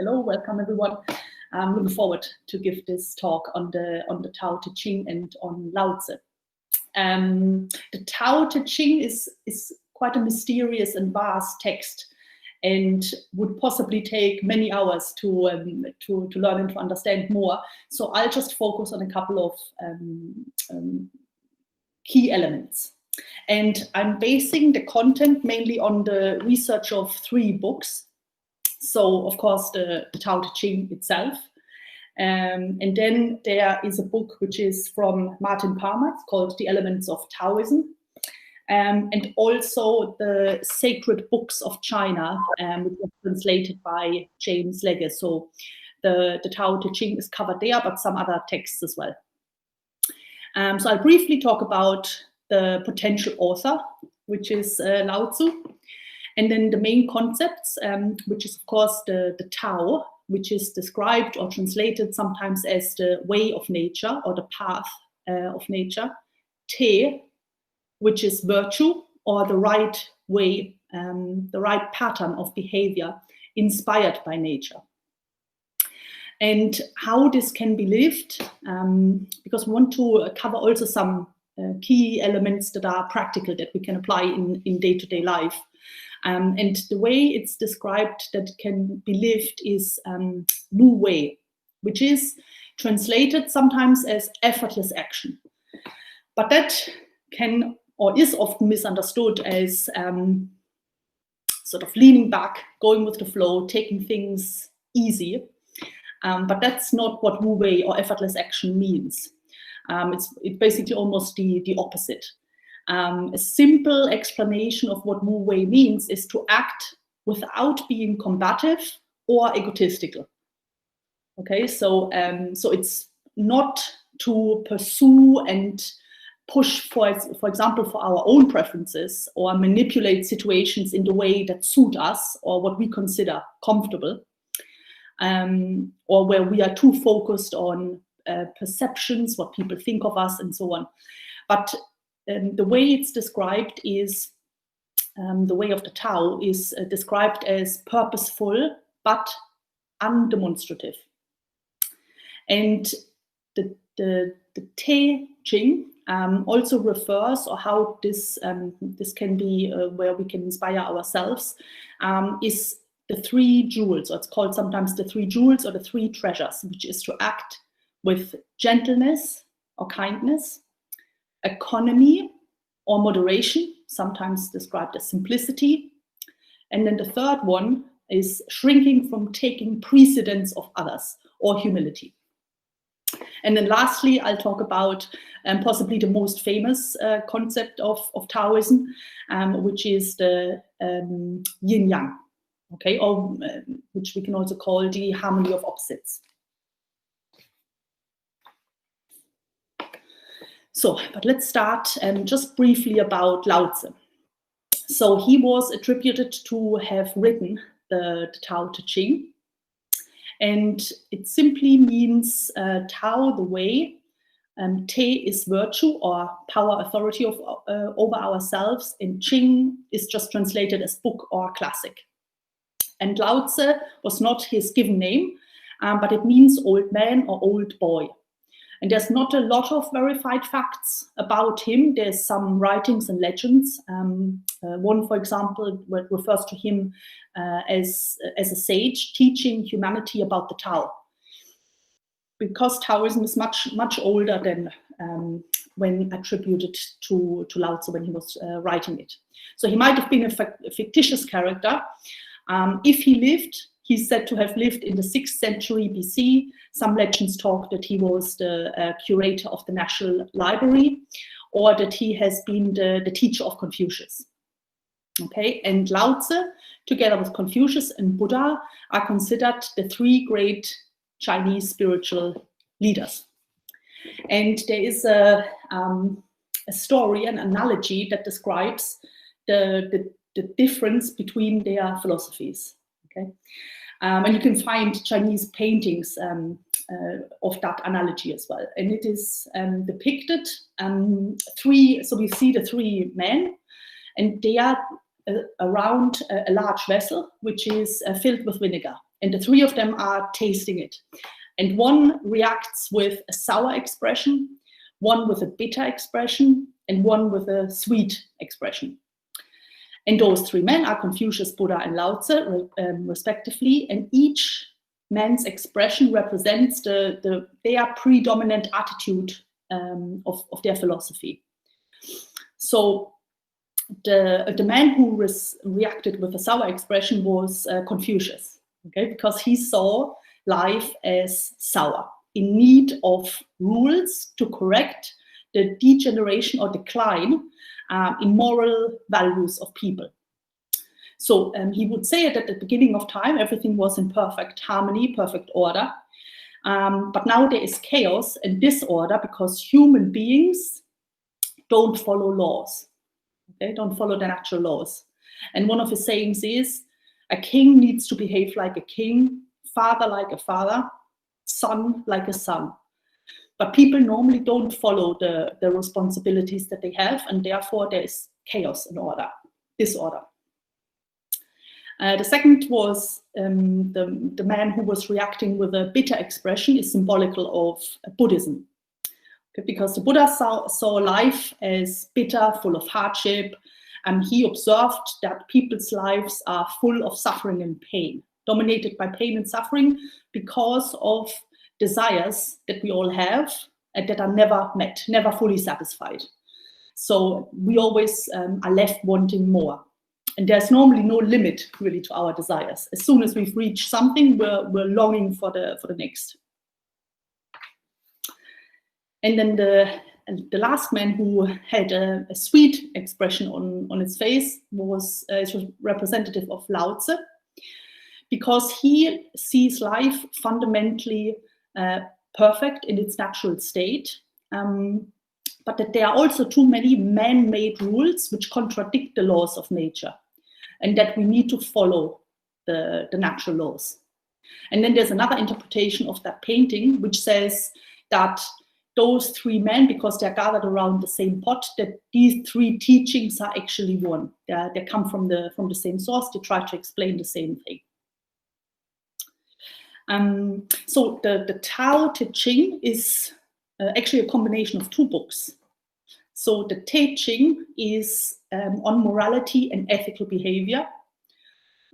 Hello, welcome everyone. I'm looking forward to give this talk on the Tao Te Ching and on Lao Tzu. The Tao Te Ching is quite a mysterious and vast text, and would possibly take many hours to learn and to understand more. So I'll just focus on a couple of key elements. And I'm basing the content mainly on the research of 3 books. So, of course, the Tao Te Ching itself. And then there is a book which is from Martin Parma, it's called The Elements of Taoism. And also the Sacred Books of China, which was translated by James Legge. So the Tao Te Ching is covered there, but some other texts as well. So I'll briefly talk about the potential author, which is Lao Tzu. And then the main concepts, which is, of course, the Tao, which is described or translated sometimes as the way of nature or the path of nature. Te, which is virtue or the right way, the right pattern of behavior inspired by nature. And how this can be lived, because we want to cover also some key elements that are practical that we can apply in day-to-day life. And the way it's described that can be lived is Wu Wei, which is translated sometimes as effortless action. But that can or is often misunderstood as sort of leaning back, going with the flow, taking things easy. But that's not what Wu Wei or effortless action means. It's basically almost the opposite. A simple explanation of what Wu Wei means is to act without being combative or egotistical. Okay, so it's not to pursue and push for example, for our own preferences or manipulate situations in the way that suit us or what we consider comfortable, or where we are too focused on perceptions, what people think of us, and so on. But the way it's described is, the way of the Tao is described as purposeful but undemonstrative. And the Te Ching also refers, or how this can be where we can inspire ourselves, is the 3 jewels, or it's called sometimes the 3 jewels or the 3 treasures, which is to act with gentleness or kindness, economy or moderation, sometimes described as simplicity. And then the 3rd one is shrinking from taking precedence of others, or humility. And then lastly, I'll talk about possibly the most famous concept of Taoism, which is the Yin Yang, okay, or which we can also call the harmony of opposites. So, but let's start just briefly about Lao Tzu. So he was attributed to have written the Tao Te Ching, and it simply means Tao, the way, Te is virtue or power, authority of over ourselves, and Ching is just translated as book or classic. And Lao Tzu was not his given name, but it means old man or old boy. And there's not a lot of verified facts about him. There's some writings and legends. One, for example, refers to him as a sage teaching humanity about the Tao. Because Taoism is much older than when attributed to Lao Tzu when he was writing it. So he might have been a fictitious character. If he lived, he's said to have lived in the 6th century BC. Some legends talk that he was the curator of the National Library, or that he has been the teacher of Confucius. Okay, and Lao Tzu, together with Confucius and Buddha, are considered the 3 great Chinese spiritual leaders. And there is a story, an analogy that describes the difference between their philosophies. Okay, and you can find Chinese paintings of that analogy as well. And it is depicted 3. So we see the 3 men, and they are around a large vessel which is filled with vinegar. And the three of them are tasting it. And one reacts with a sour expression, one with a bitter expression, and one with a sweet expression. And those three men are Confucius, Buddha, and Lao Tzu, respectively. And each man's expression represents their predominant attitude of their philosophy. So the man who reacted with a sour expression was Confucius, okay, because he saw life as sour, in need of rules to correct the degeneration or decline in moral values of people. So he would say that at the beginning of time, everything was in perfect harmony, perfect order. But now there is chaos and disorder because human beings don't follow laws. They don't follow the natural laws. And one of his sayings is, a king needs to behave like a king, father like a father, son like a son. But people normally don't follow the responsibilities that they have, and therefore there is chaos and disorder. The second was the man who was reacting with a bitter expression is symbolical of Buddhism. Okay, because the Buddha saw life as bitter, full of hardship, and he observed that people's lives are full of suffering and pain, dominated by pain and suffering because of desires that we all have and that are never met, never fully satisfied. So we always are left wanting more. And there's normally no limit really to our desires. As soon as we've reached something, we're longing for the next. And then the last man who had a sweet expression on his face was representative of Lao Tzu, because he sees life fundamentally perfect in its natural state, but that there are also too many man-made rules which contradict the laws of nature, and that we need to follow the natural laws. And then there's another interpretation of that painting which says that those three men, because they're gathered around the same pot, that these three teachings are actually one. They come from the same source. They try to explain the same thing. So the Tao Te Ching is actually a combination of two books. So the Te Ching is on morality and ethical behavior.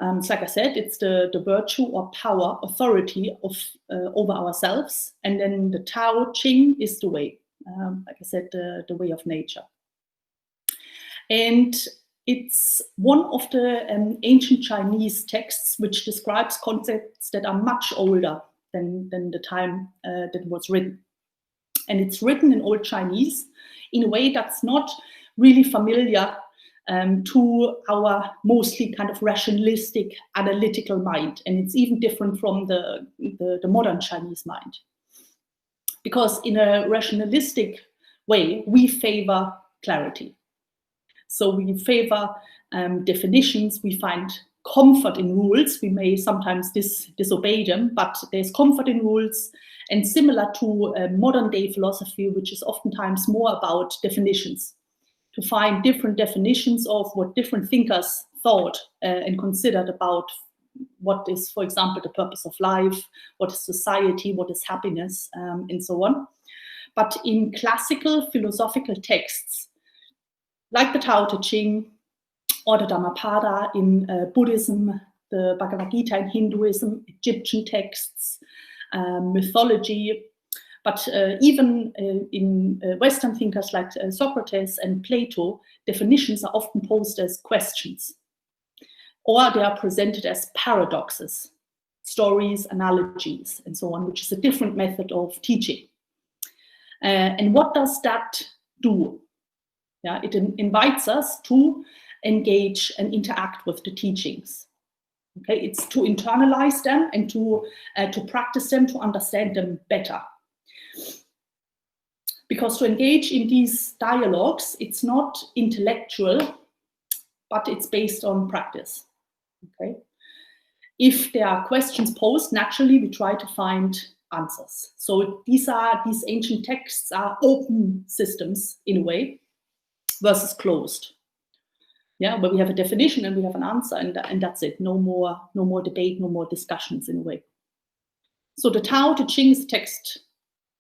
So like I said, it's the virtue or power, authority of over ourselves. And then the Tao Ching is the way, like I said, the way of nature. And it's one of the ancient Chinese texts which describes concepts that are much older than the time that it was written. And it's written in Old Chinese in a way that's not really familiar to our mostly kind of rationalistic, analytical mind. And it's even different from the modern Chinese mind. Because in a rationalistic way, we favor clarity. So we favor definitions, we find comfort in rules. We may sometimes disobey them, but there's comfort in rules. And similar to modern day philosophy, which is oftentimes more about definitions, to find different definitions of what different thinkers thought and considered about what is, for example, the purpose of life, what is society, what is happiness, and so on. But in classical philosophical texts, like the Tao Te Ching or the Dhammapada in Buddhism, the Bhagavad Gita in Hinduism, Egyptian texts, mythology, but even in Western thinkers like Socrates and Plato, definitions are often posed as questions, or they are presented as paradoxes, stories, analogies, and so on, which is a different method of teaching. And what does that do? Yeah, it invites us to engage and interact with the teachings. Okay, it's to internalize them and to practice them, to understand them better. Because to engage in these dialogues, it's not intellectual, but it's based on practice. Okay, if there are questions posed, naturally we try to find answers. So these ancient texts are open systems in a way, versus closed. Yeah, where we have a definition and we have an answer, and that's it. No more debate, no more discussions in a way. So the Tao Te Ching is text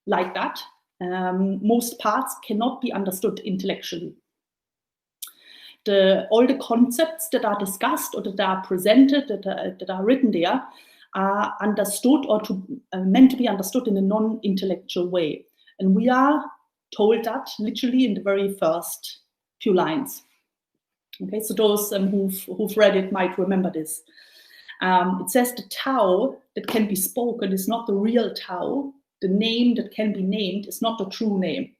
like that. Most parts cannot be understood intellectually. All the concepts that are discussed or that are presented, that are written there, are understood or meant to be understood in a non-intellectual way. And we are told that literally in the very first few lines. Okay, so those who've read it might remember this. It says the Tao that can be spoken is not the real Tao. The name that can be named is not the true name.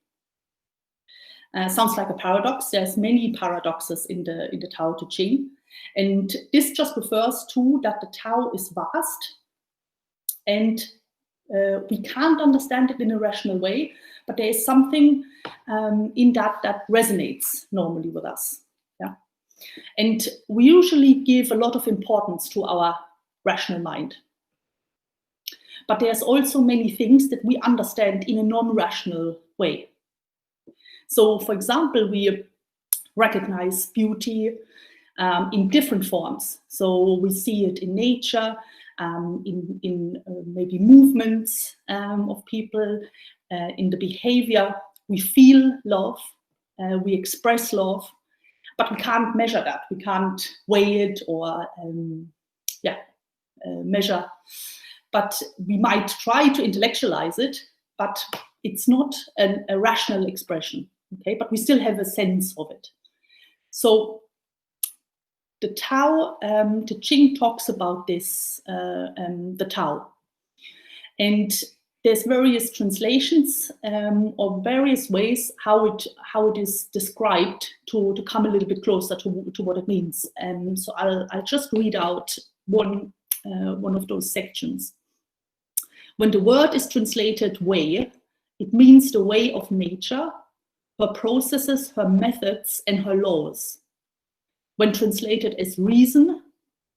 Sounds like a paradox. There's many paradoxes in the Tao Te Ching. And this just refers to that the Tao is vast and we can't understand it in a rational way, but there is something in that resonates normally with us. Yeah? And we usually give a lot of importance to our rational mind. But there's also many things that we understand in a non-rational way. So, for example, we recognize beauty in different forms. So we see it in nature, in maybe movements of people, in the behavior. We feel love, we express love, but we can't measure that. We can't weigh it or measure. But we might try to intellectualize it, but it's not a rational expression. Okay, but we still have a sense of it. So the Tao Te Ching talks about this, the Tao, and there's various translations or various ways how it is described to come a little bit closer to what it means. So I'll just read out one of those sections. When the word is translated way, it means the way of nature, her processes, her methods, and her laws. When translated as reason,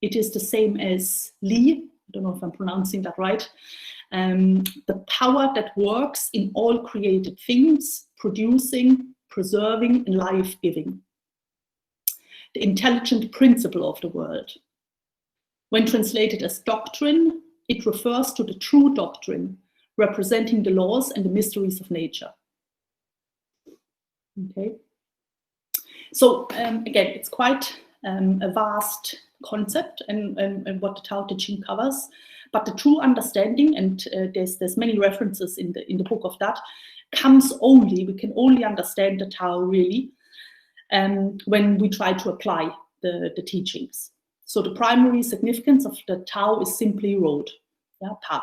it is the same as Li, I don't know if I'm pronouncing that right, the power that works in all created things, producing, preserving, and life-giving. The intelligent principle of the world. When translated as doctrine, it refers to the true doctrine, representing the laws and the mysteries of nature. Okay. So again, it's quite a vast concept and what the Tao Te Ching covers, but the true understanding, and there's many references in the book of that, we can only understand the Tao really when we try to apply the teachings. So the primary significance of the Tao is simply road, path.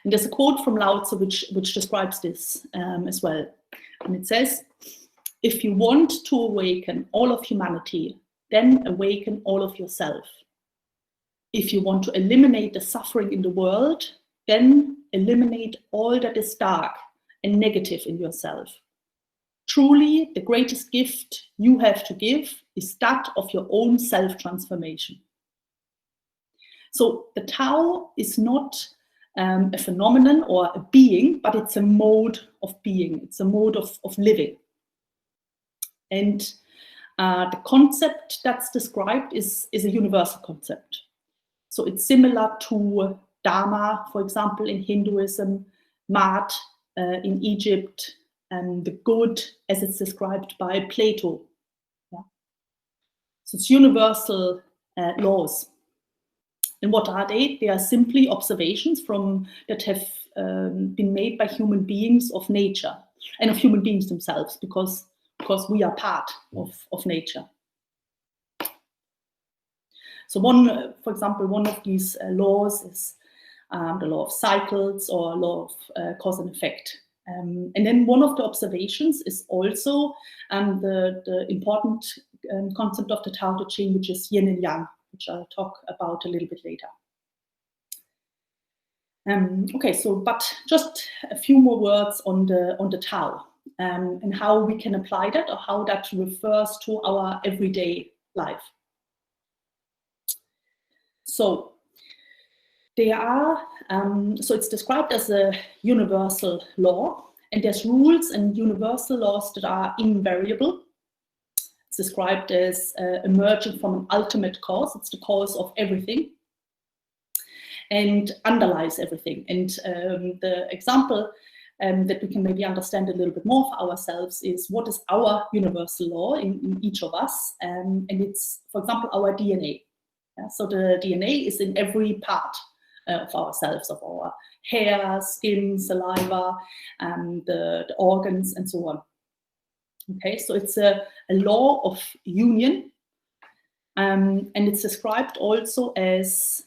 And there's a quote from Lao Tzu which describes this as well. And it says, if you want to awaken all of humanity, then awaken all of yourself. If you want to eliminate the suffering in the world, then eliminate all that is dark and negative in yourself. Truly, the greatest gift you have to give is that of your own self-transformation. So the Tao is not a phenomenon or a being, but it's a mode of being. It's a mode of living. And the concept that's described is a universal concept. So it's similar to Dharma, for example, in Hinduism, Mat in Egypt, and the good as it's described by Plato. Yeah? So it's universal laws. And what are they? They are simply observations that have been made by human beings of nature and of human beings themselves, because we are part of nature. So for example, one of these laws is the law of cycles or law of cause and effect. And then one of the observations is also the important concept of the Tao Te Ching, which is Yin and Yang, which I'll talk about a little bit later. Okay, but just a few more words on the Tao and how we can apply that, or how that refers to our everyday life. So so it's described as a universal law, and there's rules and universal laws that are invariable. It's described as emerging from an ultimate cause. It's the cause of everything and underlies everything. And the example that we can maybe understand a little bit more for ourselves is what is our universal law in each of us. And it's, for example, our DNA. Yeah? So the DNA is in every part of ourselves, of our hair, skin, saliva, the organs, and so on. Okay, so it's a law of union, and it's described also as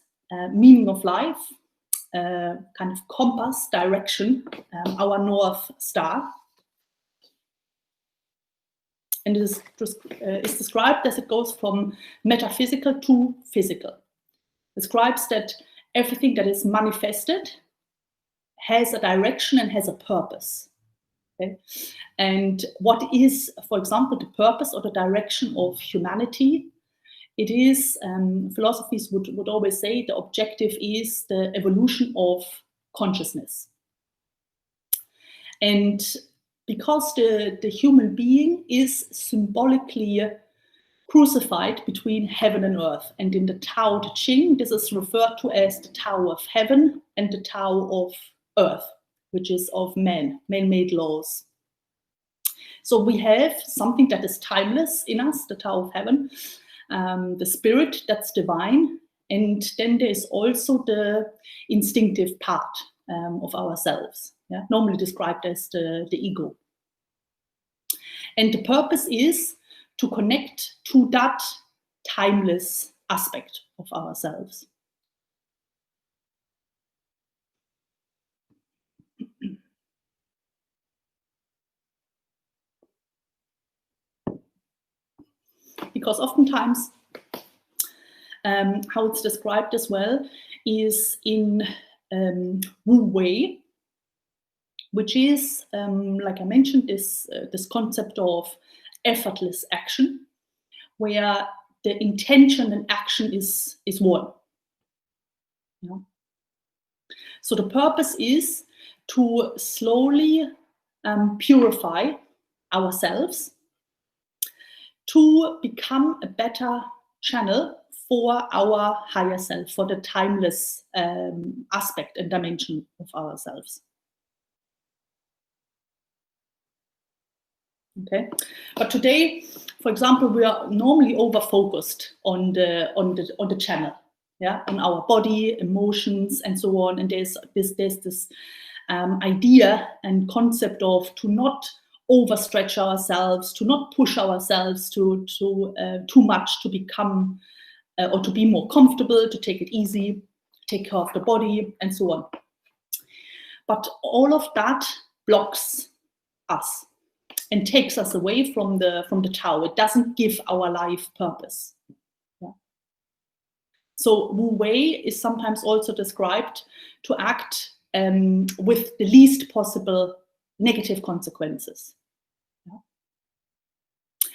meaning of life, kind of compass, direction, our North Star. And it is it's described as it goes from metaphysical to physical. It describes that everything that is manifested has a direction and has a purpose. Okay? And what is, for example, the purpose or the direction of humanity? It is, philosophies would always say, the objective is the evolution of consciousness. And because the human being is symbolically crucified between heaven and earth, and in the Tao Te Ching, this is referred to as the Tao of heaven and the Tao of earth, which is of man-made laws. So we have something that is timeless in us, the Tao of heaven, the spirit that's divine, and then there's also the instinctive part of ourselves, yeah? Normally described as the ego. And the purpose is to connect to that timeless aspect of ourselves. Because oftentimes, how it's described as well is in Wu Wei, which is, like I mentioned, this concept of effortless action, where the intention and action is one. Yeah. So the purpose is to slowly purify ourselves to become a better channel for our higher self, for the timeless aspect and dimension of ourselves. Okay, but today, for example, we are normally over-focused on the channel, yeah, on our body, emotions, and so on. And there's this idea and concept of to not overstretch ourselves, to not push ourselves to too much, to become or to be more comfortable, to take it easy, take care of the body, and so on. But all of that blocks us and takes us away from the Tao. It doesn't give our life purpose. Yeah. So Wu Wei is sometimes also described to act with the least possible negative consequences. Yeah.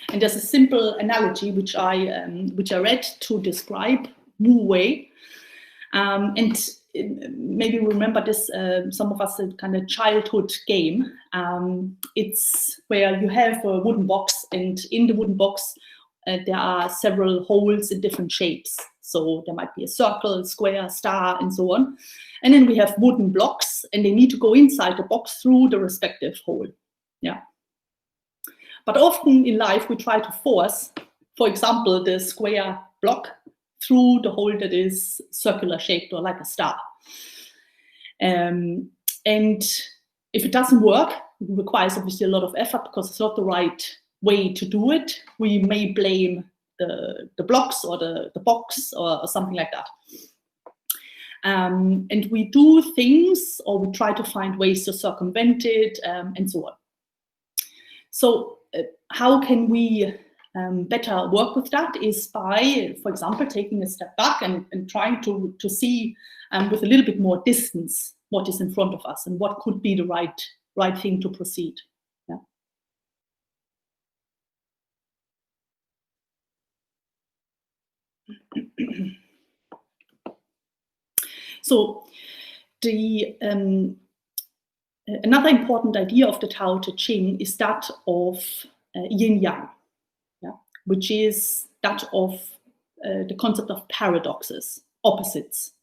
And there's a simple analogy which I read to describe Wu Wei, and maybe remember this, some of us, a kind of childhood game. It's where you have a wooden box, and in the wooden box there are several holes in different shapes. So there might be a circle, square, star, and so on. And then we have wooden blocks, and they need to go inside the box through the respective hole. Yeah. But often in life we try to force, for example, the square block through the hole that is circular shaped or like a star. And if it doesn't work, it requires obviously a lot of effort because it's not the right way to do it. We may blame the blocks or the box or something like that. And we do things, or we try to find ways to circumvent it, and so on. So how can we better work with that is by, for example, taking a step back and trying to see with a little bit more distance what is in front of us and what could be the right thing to proceed. Yeah. So the another important idea of the Tao Te Ching is that of Yin Yang. Yeah? which is that of the concept of paradoxes, opposites.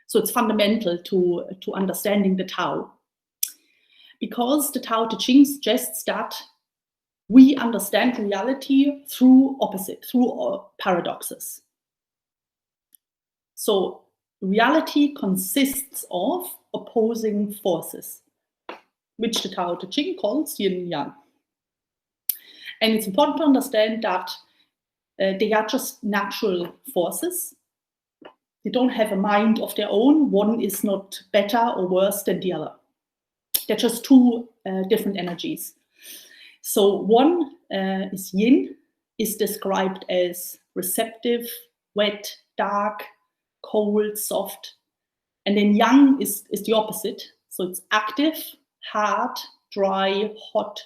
So it's fundamental to understanding the Tao, because the Tao Te Ching suggests that we understand reality through paradoxes. So reality consists of opposing forces, which the Tao Te Ching calls Yin and Yang. And it's important to understand that they are just natural forces. They don't have a mind of their own. One is not better or worse than the other. They're just two different energies. So one is Yin, is described as receptive, wet, dark, cold, soft. And then Yang is the opposite. So it's active, hard, dry, hot.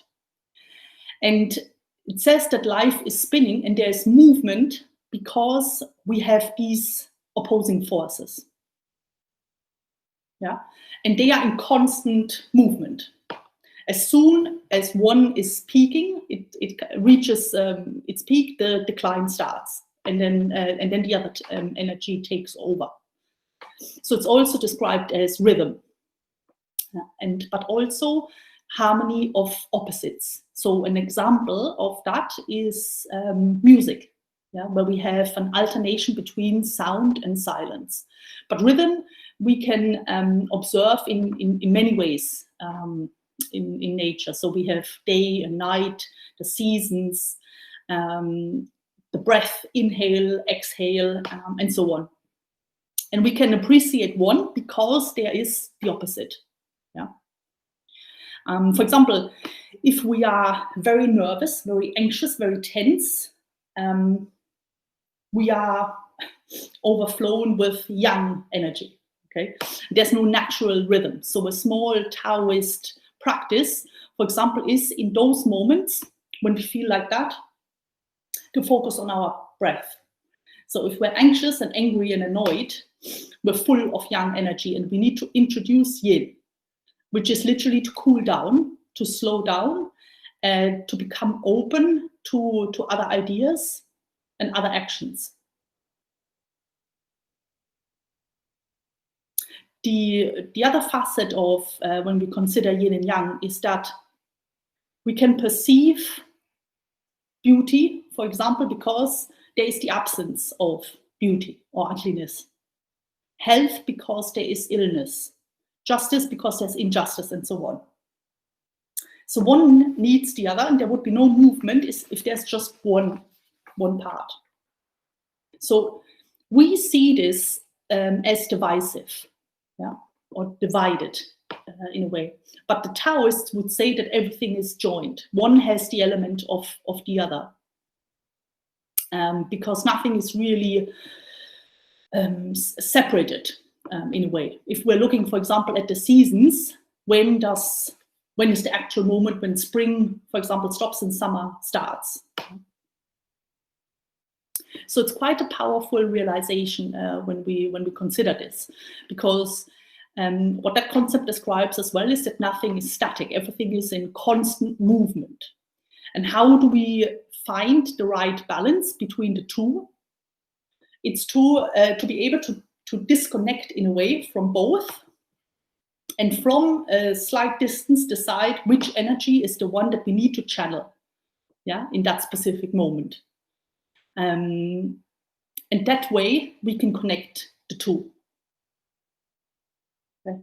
And it says that life is spinning and there's movement because we have these opposing forces. Yeah, and they are in constant movement. As soon as one is peaking, it reaches its peak, the decline starts, and then the other energy takes over. So it's also described as rhythm, but also harmony of opposites. So an example of that is music, where we have an alternation between sound and silence. But rhythm we can observe in many ways in nature. So we have day and night, the seasons, the breath, inhale, exhale, and so on. And we can appreciate one because there is the opposite. Yeah. For example, if we are very nervous, very anxious, very tense, we are overflown with yang energy. Okay, there's no natural rhythm. So a small Taoist practice, for example, is in those moments when we feel like that, to focus on our breath. So if we're anxious and angry and annoyed, we're full of yang energy, and we need to introduce yin, which is literally to cool down, to slow down, and to become open to other ideas and other actions. The other facet of when we consider yin and yang is that we can perceive beauty, for example, because there is the absence of beauty or ugliness. Health because there is illness. Justice because there's injustice, and so on. So one needs the other, and there would be no movement if there's just one part. So we see this as divisive, or divided in a way. But the Taoists would say that everything is joined. One has the element of the other, because nothing is really separated in a way. If we're looking, for example, at the seasons, when is the actual moment when spring, for example, stops and summer starts? So it's quite a powerful realization when we consider this, because what that concept describes as well is that nothing is static, everything is in constant movement. And how do we find the right balance between the two? It's to be able to disconnect in a way from both, and from a slight distance decide which energy is the one that we need to channel, in that specific moment. And that way we can connect the two. Okay.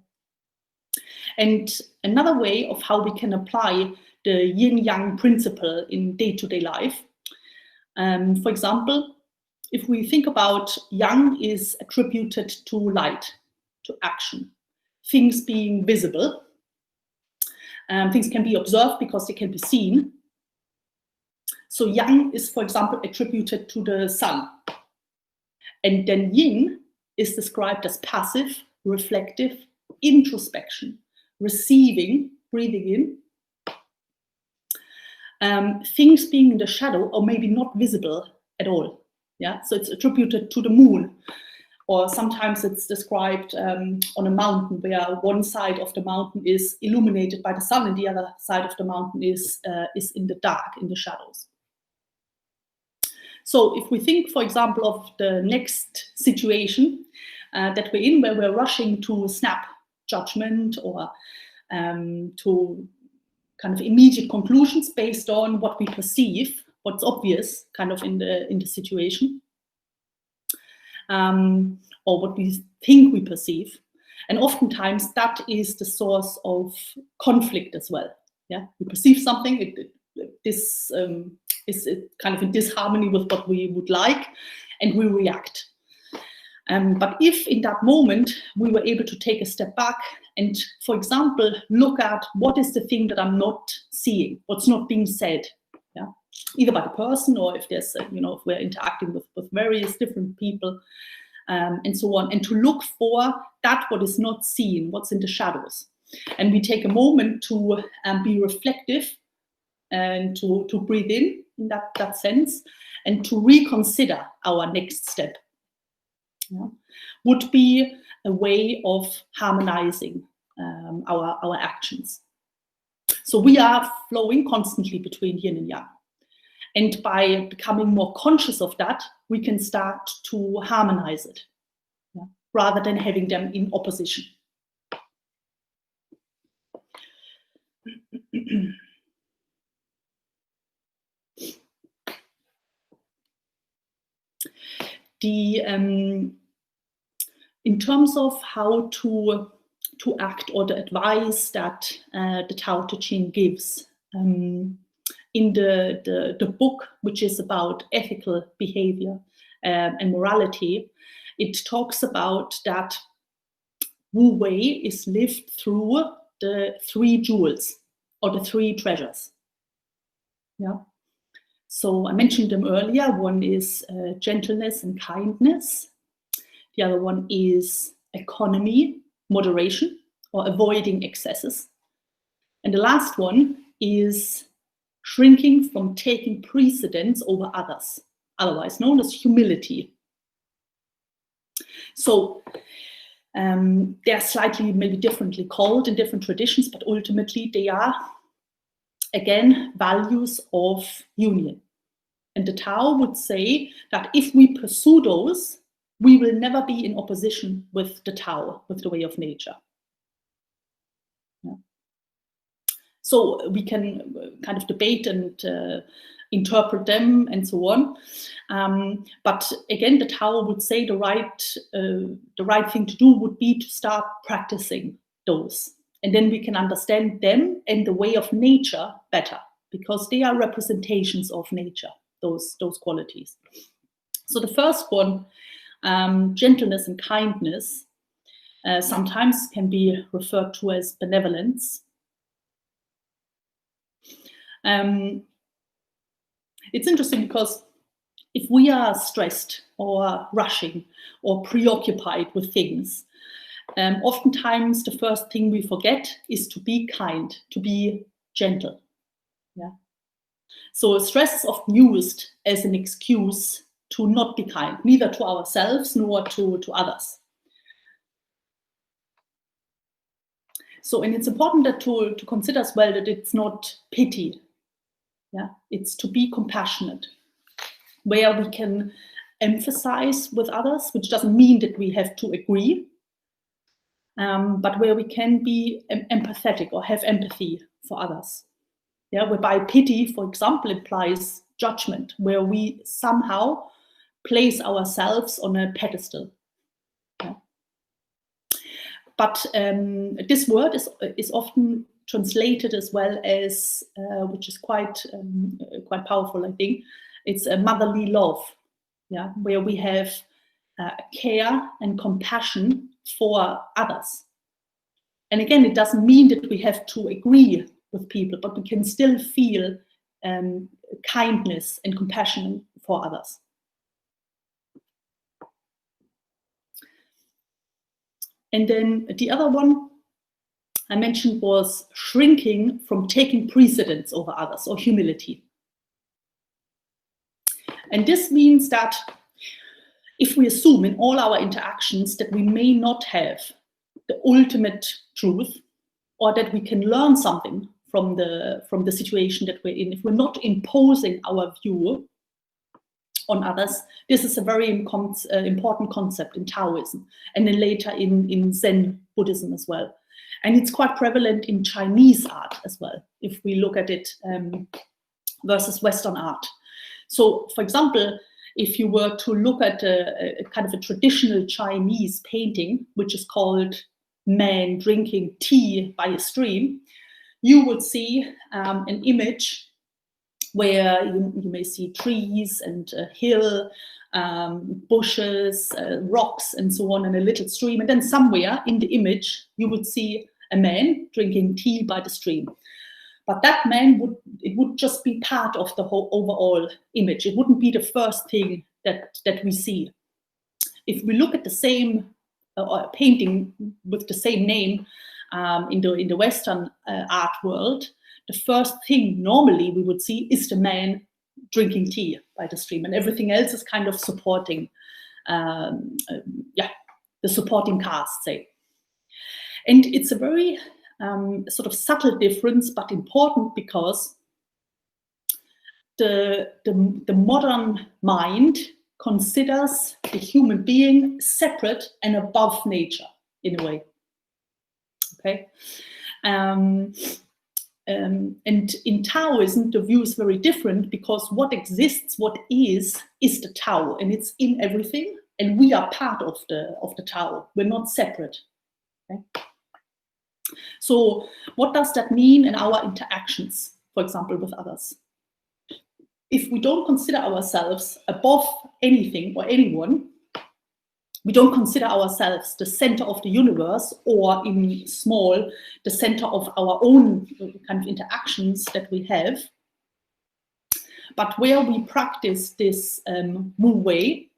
And another way of how we can apply the yin-yang principle in day-to-day life, for example, if we think about yang is attributed to light, to action, things being visible, things can be observed because they can be seen. So yang is, for example, attributed to the sun. And then yin is described as passive, reflective, introspection, receiving, breathing in, things being in the shadow or maybe not visible at all. So it's attributed to the moon, or sometimes it's described on a mountain where one side of the mountain is illuminated by the sun and the other side of the mountain is in the dark, in the shadows. So if we think, for example, of the next situation that we're in, where we're rushing to snap judgment or to kind of immediate conclusions based on what we perceive, what's obvious kind of in the situation, or what we think we perceive. And oftentimes that is the source of conflict as well. Yeah, we perceive something, this is kind of in disharmony with what we would like, and we react. But if in that moment we were able to take a step back and, for example, look at what is the thing that I'm not seeing, what's not being said, yeah, either by the person or if there's, if we're interacting with various different people, and so on, and to look for that what is not seen, what's in the shadows. And we take a moment to be reflective and to breathe in that sense, and to reconsider our next step. Yeah, would be a way of harmonizing our actions. So we are flowing constantly between yin and yang. And by becoming more conscious of that, we can start to harmonize it, yeah, rather than having them in opposition. In terms of how to act, or the advice that the Tao Te Ching gives in the book, which is about ethical behavior and morality, it talks about that Wu Wei is lived through the 3 jewels, or the 3 treasures. Yeah. So I mentioned them earlier. One is gentleness and kindness. The other one is economy, moderation, or avoiding excesses. And the last one is shrinking from taking precedence over others, otherwise known as humility. So they're slightly, maybe differently called in different traditions, but ultimately they are, again, values of union. And the Tao would say that if we pursue those, we will never be in opposition with the Tao, with the way of nature. Yeah. So we can kind of debate and interpret them and so on. But again, the Tao would say the right thing to do would be to start practicing those. And then we can understand them and the way of nature better, because they are representations of nature, those qualities. So the first one, gentleness and kindness, sometimes can be referred to as benevolence. It's interesting because if we are stressed or rushing or preoccupied with things, oftentimes the first thing we forget is to be kind, to be gentle. Yeah. So stress is often used as an excuse to not be kind, neither to ourselves nor to others. So, and it's important that to consider as well that it's not pity. Yeah, it's to be compassionate, where we can emphasize with others, which doesn't mean that we have to agree, but where we can be empathetic or have empathy for others. Yeah, whereby pity, for example, implies judgment, where we somehow place ourselves on a pedestal. Yeah. But this word is often translated as well as, which is quite powerful, I think. It's a motherly love, yeah, where we have care and compassion for others. And again, it doesn't mean that we have to agree with people, but we can still feel kindness and compassion for others. And then the other one I mentioned was shrinking from taking precedence over others, or humility. And this means that if we assume in all our interactions that we may not have the ultimate truth, or that we can learn something from the situation that we're in, if we're not imposing our view on others. This is a very important concept in Taoism, and then later in Zen Buddhism as well. And it's quite prevalent in Chinese art as well, if we look at it versus Western art. So, for example, if you were to look at a kind of a traditional Chinese painting, which is called Man Drinking Tea by a Stream, you would see an image where you may see trees and a hill, bushes, rocks, and so on, and a little stream. And then somewhere in the image, you would see a man drinking tea by the stream. But that man would just be part of the whole overall image. It wouldn't be the first thing that we see. If we look at the same painting with the same name in the Western art world, the first thing normally we would see is the man drinking tea by the stream, and everything else is kind of supporting, the supporting cast, say. And it's a very sort of subtle difference, but important, because the modern mind considers the human being separate and above nature in a way. Okay. And in Taoism, the view is very different, because what exists, what is the Tao, and it's in everything, and we are part of the Tao. We're not separate. Okay? So what does that mean in our interactions, for example, with others? If we don't consider ourselves above anything or anyone, we don't consider ourselves the center of the universe, or in small, the center of our own kind of interactions that we have. But where we practice this Wu Wei,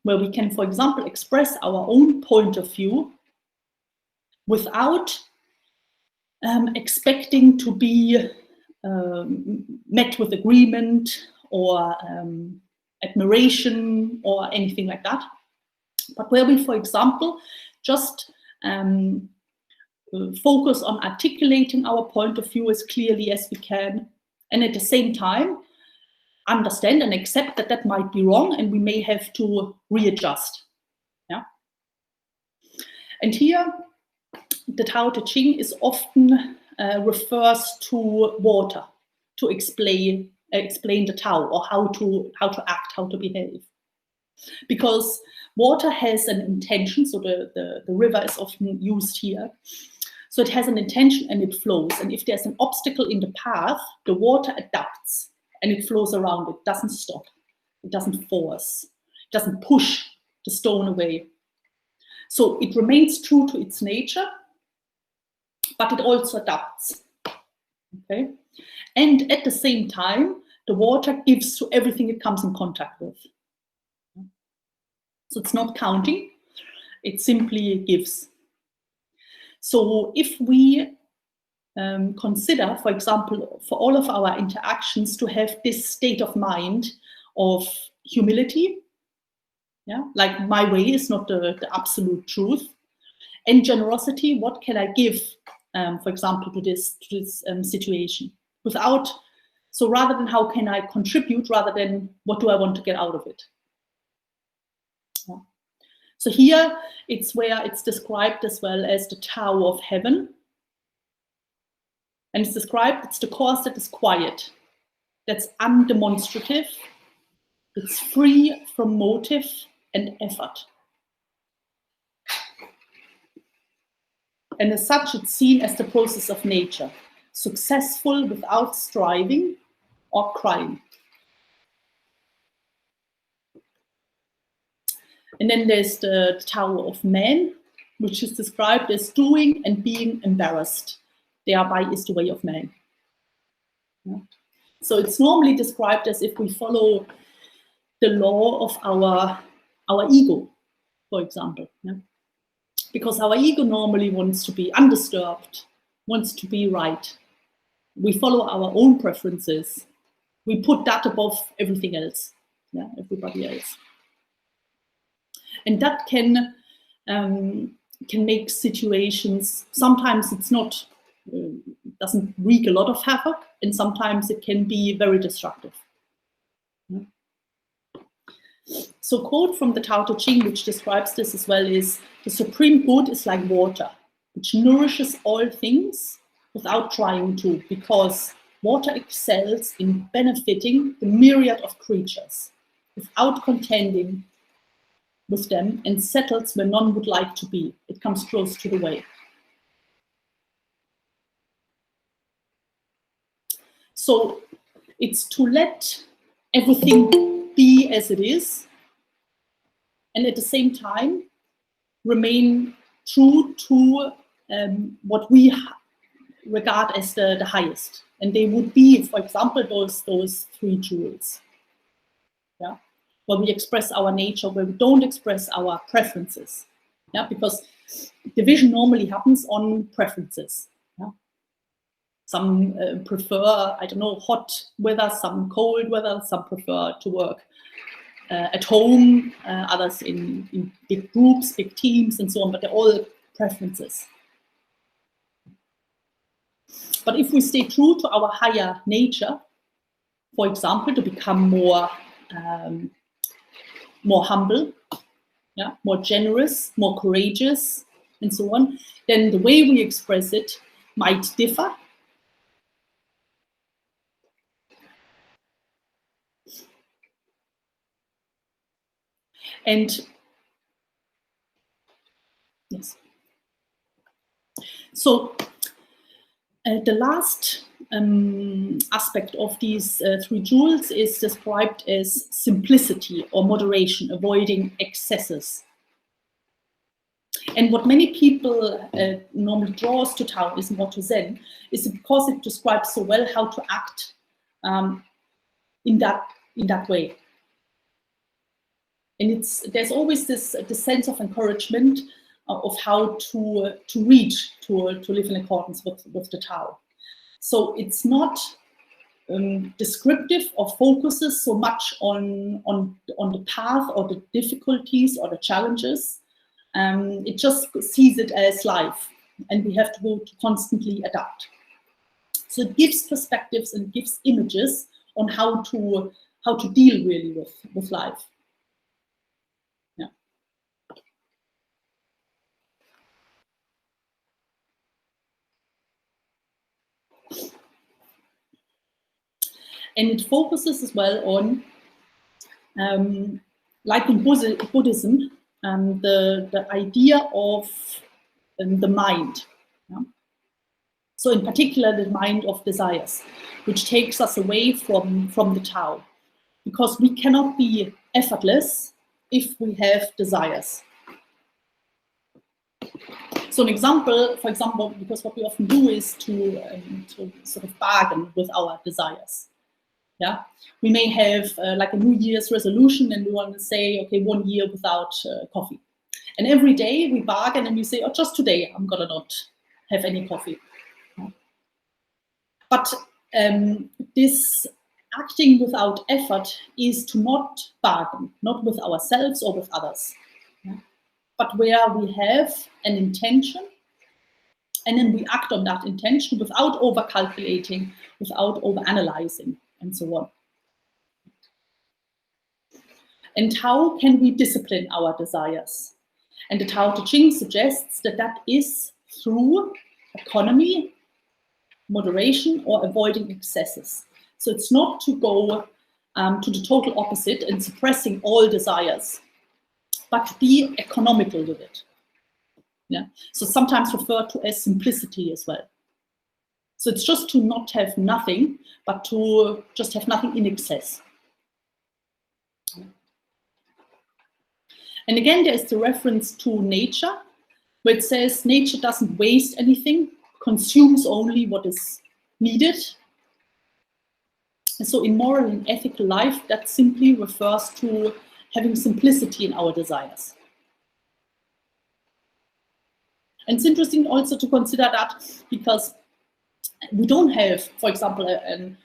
where we can, for example, express our own point of view without expecting to be met with agreement or admiration or anything like that. But where we, for example, just focus on articulating our point of view as clearly as we can, and at the same time understand and accept that that might be wrong and we may have to readjust. Yeah. And here, the Tao Te Ching is often refers to water to explain the Tao, or how to act, how to behave. Because water has an intention, so the river is often used here. So it has an intention and it flows. And if there's an obstacle in the path, the water adapts and it flows around it, doesn't stop, it doesn't force, it doesn't push the stone away. So it remains true to its nature, but it also adapts. Okay? And at the same time, the water gives to everything it comes in contact with. So it's not counting, it simply gives. So if we consider, for example, for all of our interactions to have this state of mind of humility, yeah, like my way is not the absolute truth, and generosity, what can I give, for example, to this situation, without, so rather than how can I contribute, rather than what do I want to get out of it. Yeah. So here it's where it's described as well as the Tao of Heaven. And it's described, it's the course that is quiet, that's undemonstrative, it's free from motive and effort. And as such, it's seen as the process of nature, successful without striving or crying. And then there's the Tao of Man, which is described as doing and being embarrassed. Thereby is the way of man. Yeah. So it's normally described as if we follow the law of our ego, for example. Yeah. Because our ego normally wants to be undisturbed, wants to be right. We follow our own preferences. We put that above everything else, yeah, everybody else. And that can make situations, sometimes it's not, doesn't wreak a lot of havoc, and sometimes it can be very destructive. Yeah. So quote from the Tao Te Ching, which describes this as well, is the supreme good is like water, which nourishes all things without trying to, because water excels in benefiting the myriad of creatures without contending with them, and settles where none would like to be. It comes close to the way. So it's to let everything be as it is, and at the same time remain true to what we regard as the highest. And they would be, for example, those three jewels. Yeah, where we express our nature, where we don't express our preferences. Yeah, because division normally happens on preferences. Yeah? Some prefer, I don't know, hot weather, some cold weather, some prefer to work at home, others in big groups, big teams, and so on, but they're all preferences. But if we stay true to our higher nature, for example, to become more humble, yeah, more generous, more courageous, and so on, then the way we express it might differ. And yes, so the last aspect of these three jewels is described as simplicity or moderation, avoiding excesses. And what many people normally draw us to Taoism or to Zen is because it describes so well how to act in that way. And there's always this sense of encouragement of how to reach, to live in accordance with the Tao. So it's not descriptive or focuses so much on the path or the difficulties or the challenges. It just sees it as life, and we have to constantly adapt. So it gives perspectives and gives images on how to deal really with life. Yeah. And it focuses as well on, like in Buddhism, the idea of the mind. Yeah? So in particular, the mind of desires, which takes us away from the Tao, because we cannot be effortless if we have desires. So an example, for example, because what we often do is to sort of bargain with our desires. Yeah, we may have like a New Year's resolution, and we want to say, okay, 1 year without coffee. And every day we bargain and we say, oh, just today I'm gonna not have any coffee. Yeah. But this acting without effort is to not bargain, not with ourselves or with others, yeah? But where we have an intention, and then we act on that intention without over-calculating, without over-analyzing, and so on. And how can we discipline our desires? And the Tao Te Ching suggests that is through economy, moderation, or avoiding excesses. So it's not to go to the total opposite and suppressing all desires, but to be economical with it. Yeah. So sometimes referred to as simplicity as well. So it's just to not have nothing, but to just have nothing in excess. And again, there is the reference to nature, where it says nature doesn't waste anything, consumes only what is needed. And so in moral and ethical life, that simply refers to having simplicity in our desires. And it's interesting also to consider that, because we don't have, for example, an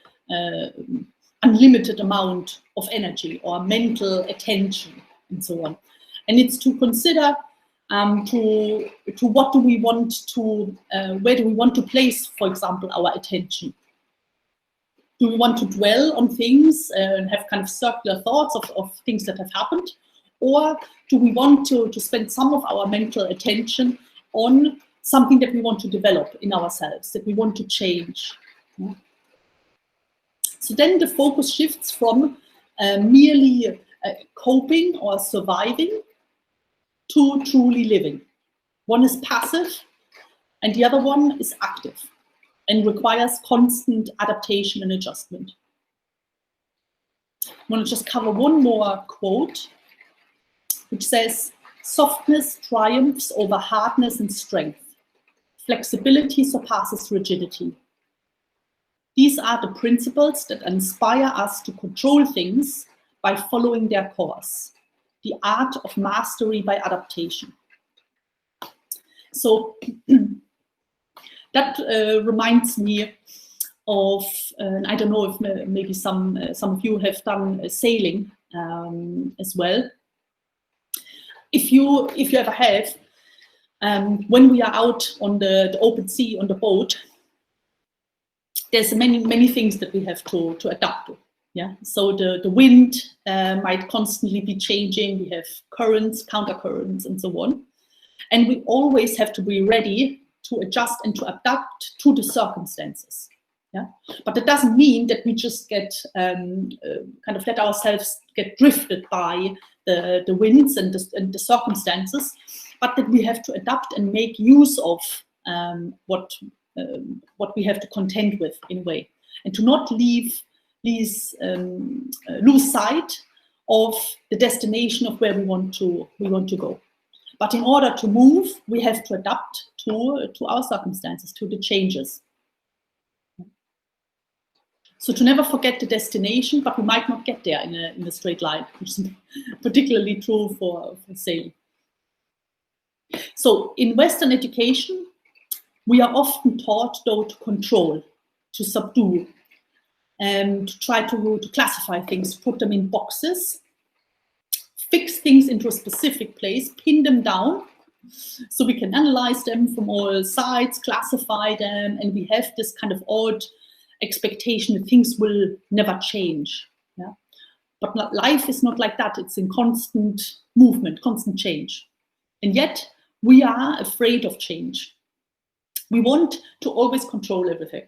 unlimited amount of energy or mental attention and so on. And it's to consider to what do we want to, where do we want to place, for example, our attention? Do we want to dwell on things and have kind of circular thoughts of things that have happened? Or do we want to spend some of our mental attention on something that we want to develop in ourselves, that we want to change? So then the focus shifts from merely coping or surviving to truly living. One is passive and the other one is active and requires constant adaptation and adjustment. I want to just cover one more quote, which says, "Softness triumphs over hardness and strength. Flexibility surpasses rigidity. These are the principles that inspire us to control things by following their course. The art of mastery by adaptation." So that reminds me of, I don't know if maybe some of you have done sailing as well. If you ever have, when we are out on the open sea on the boat, there's many things that we have to adapt to. Yeah. So the wind might constantly be changing. We have currents, counter currents, and so on. And we always have to be ready to adjust and to adapt to the circumstances. Yeah. But that doesn't mean that we just get kind of let ourselves get drifted by the winds and the circumstances, but that we have to adapt and make use of what we have to contend with in a way, and to not lose sight of the destination of where we want to go. But in order to move, we have to adapt to our circumstances, to the changes. So to never forget the destination, but we might not get there in a straight line, which is particularly true for sailing. So in Western education, we are often taught, though, to control, to subdue, and to try to classify things, put them in boxes, fix things into a specific place, pin them down, so we can analyze them from all sides, classify them, and we have this kind of odd expectation that things will never change. Yeah? But life is not like that. It's in constant movement, constant change. And yet we are afraid of change. We want to always control everything.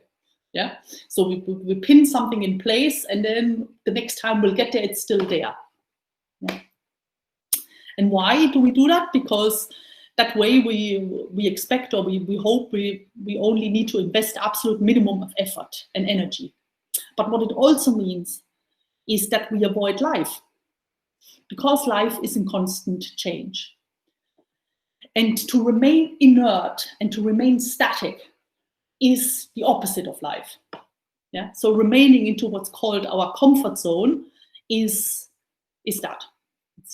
Yeah. So we pin something in place, and then the next time we'll get there, it's still there. Yeah. And why do we do that? Because that way we expect, or we hope we only need to invest the absolute minimum of effort and energy. But what it also means is that we avoid life, because life is in constant change. And to remain inert and to remain static is the opposite of life. Yeah. So remaining into what's called our comfort zone is that.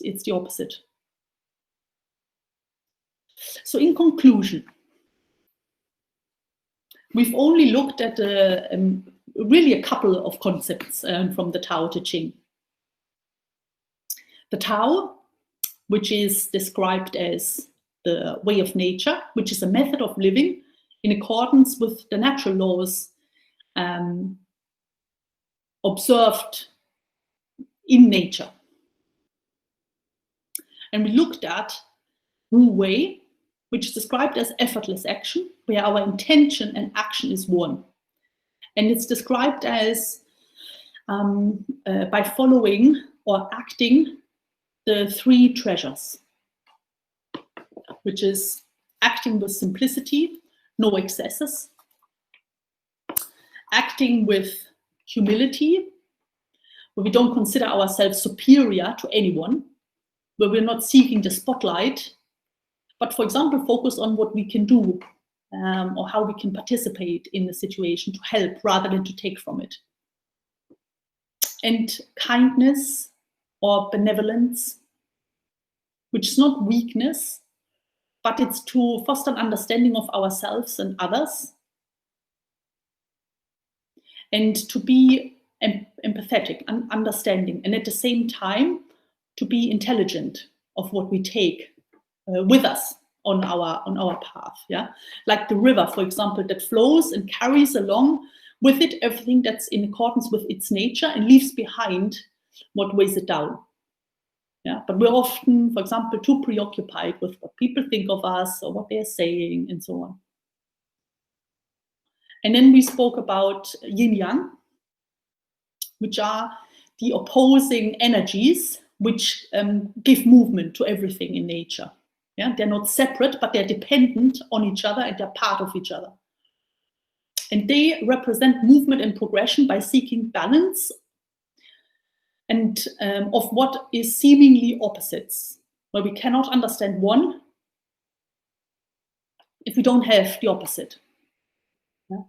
It's the opposite. So in conclusion, we've only looked at really a couple of concepts from the Tao Te Ching. The Tao, which is described as the way of nature, which is a method of living in accordance with the natural laws observed in nature. And we looked at Wu Wei, which is described as effortless action, where our intention and action is one. And it's described as by following or acting the three treasures, which is acting with simplicity, no excesses, acting with humility, where we don't consider ourselves superior to anyone, where we're not seeking the spotlight, but, for example, focus on what we can do or how we can participate in the situation to help rather than to take from it. And kindness or benevolence, which is not weakness, but it's to foster an understanding of ourselves and others, and to be empathetic and understanding, and at the same time to be intelligent of what we take with us on our path. Yeah, like the river, for example, that flows and carries along with it everything that's in accordance with its nature and leaves behind what weighs it down. Yeah, but we're often, for example, too preoccupied with what people think of us or what they're saying and so on. And then we spoke about yin yang, which are the opposing energies which give movement to everything in nature. Yeah, they're not separate, but they're dependent on each other and they're part of each other. And they represent movement and progression by seeking balance and of what is seemingly opposites, where we cannot understand one if we don't have the opposite. Yeah?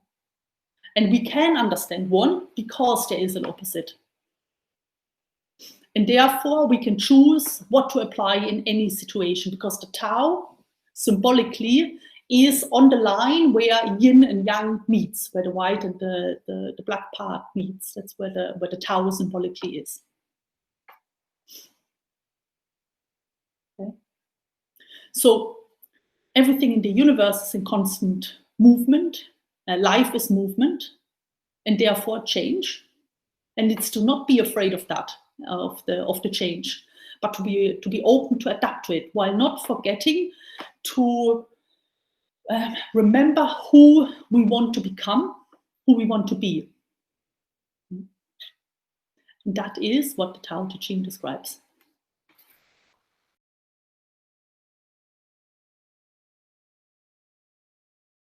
And we can understand one because there is an opposite. And therefore, we can choose what to apply in any situation, because the Tao, symbolically, is on the line where yin and yang meets, where the white and the black part meets. That's where the Tao symbolically is. Okay. So everything in the universe is in constant movement. Life is movement, and therefore change. And it's to not be afraid of that, of the change, but to be open to adapt to it, while not forgetting to remember who we want to become, who we want to be. And that is what the Tao Te Ching describes.